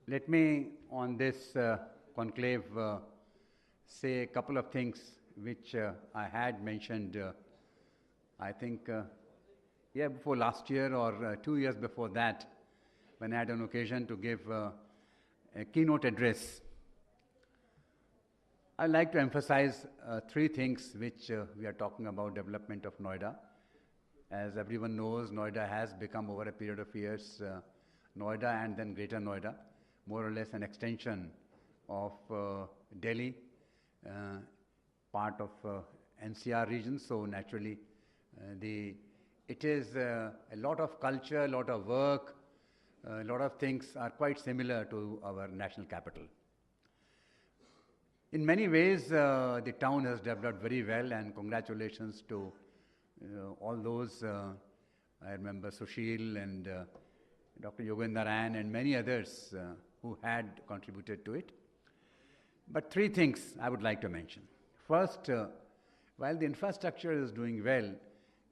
Let me, on this conclave, say a couple of things which I had mentioned, I think, year before last year or 2 years before that, when I had an occasion to give a keynote address. I'd like to emphasize three things which we are talking about development of Noida. As everyone knows, Noida has become over a period of years, Noida and then Greater Noida, more or less an extension of Delhi, part of NCR region. So naturally, it is a lot of culture, a lot of work, a lot of things are quite similar to our national capital. In many ways, the town has developed very well, and congratulations to all those. I remember Sushil and Dr. Yogendran and many others who had contributed to it. But three things I would like to mention. First, while the infrastructure is doing well,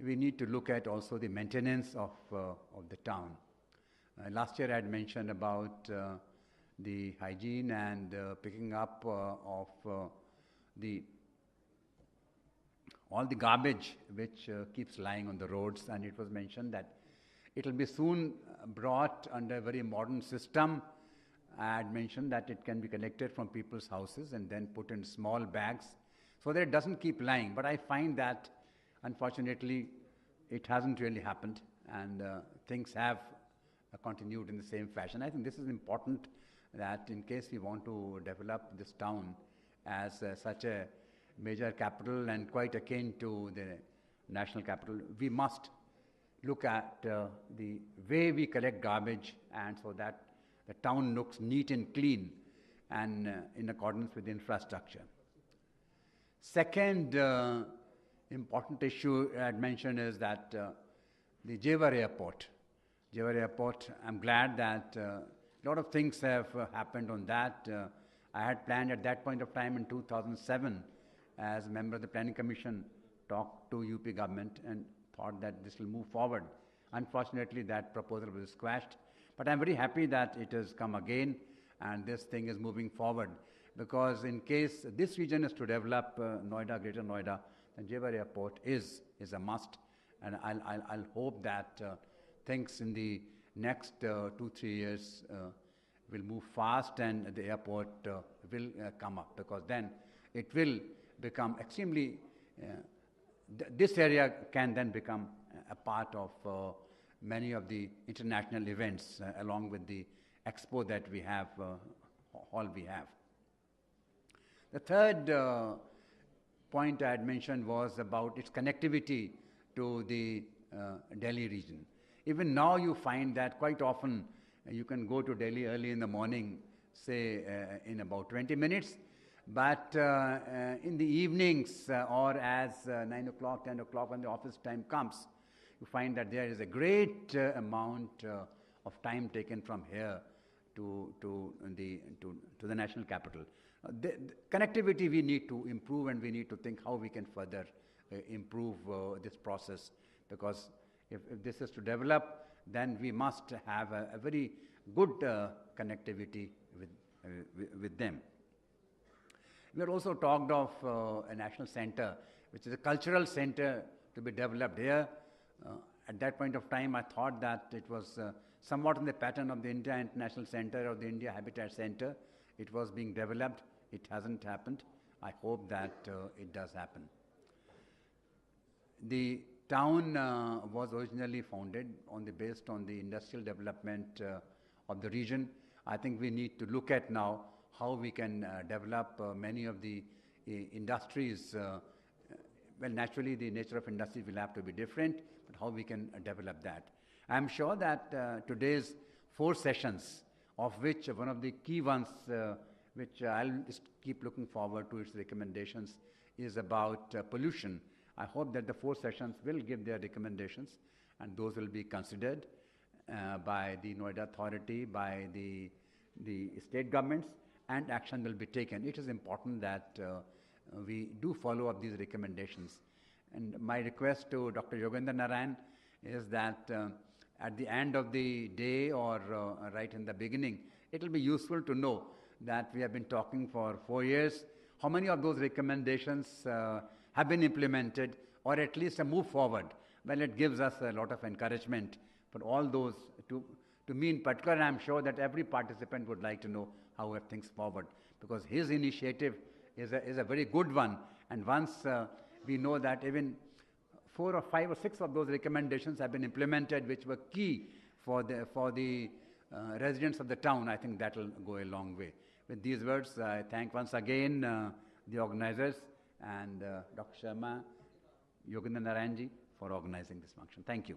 we need to look at also the maintenance of the town. Last year I had mentioned about the hygiene and picking up of all the garbage which keeps lying on the roads, and it was mentioned that it will be soon brought under a very modern system. I had mentioned that it can be collected from people's houses and then put in small bags so that it doesn't keep lying. But I find that unfortunately it hasn't really happened, and things have continued in the same fashion. I think this is important, that in case we want to develop this town as such a major capital and quite akin to the national capital, we must look at the way we collect garbage, and so that the town looks neat and clean and in accordance with the infrastructure. Second important issue I had mentioned is that the Jewar Airport. Jewar Airport, I'm glad that a lot of things have happened on that. I had planned at that point of time in 2007 as a member of the Planning Commission, talked to UP government and thought that this will move forward. Unfortunately, that proposal was squashed. But I'm very happy that it has come again and this thing is moving forward, because in case this region is to develop Noida, Greater Noida, then Jewar Airport is a must. And I'll hope that things in the next 2-3 years will move fast and the airport will come up, because then it will become extremely, this area can then become a part of many of the international events along with the expo that we have, hall we have. The third point I had mentioned was about its connectivity to the Delhi region. Even now you find that quite often you can go to Delhi early in the morning, say in about 20 minutes, but in the evenings or as 9 o'clock, 10 o'clock when the office time comes, you find that there is a great amount of time taken from here to the national capital. The connectivity we need to improve, and we need to think how we can further improve this process, because if this is to develop, then we must have a very good connectivity with them. We had also talked of a national center, which is a cultural center to be developed here. At that point of time, I thought that it was somewhat in the pattern of the India International Center or the India Habitat Center. It was being developed. It hasn't happened. I hope that it does happen. The town was originally founded based on the industrial development of the region. I think we need to look at now how we can develop many of the industries. Well, naturally, the nature of industries will have to be different, but how we can develop that. I'm sure that today's 4 sessions, of which one of the key ones, which I'll just keep looking forward to its recommendations, is about pollution. I hope that the 4 sessions will give their recommendations, and those will be considered by the Noida Authority, by the state governments, and action will be taken. It is important that we do follow up these recommendations. And my request to Dr. Yogendran Narayan is that at the end of the day or right in the beginning, it will be useful to know that we have been talking for 4 years. How many of those recommendations have been implemented or at least a move forward? Well, it gives us a lot of encouragement for all those, to me in particular. I'm sure that every participant would like to know how have things forward, because his initiative is a very good one. And once we know that even 4 or 5 or 6 of those recommendations have been implemented, which were key for the residents of the town, I think that will go a long way. With these words, I thank once again the organizers and Dr. Sharma, Yogendra Narayanji for organizing this function. Thank you.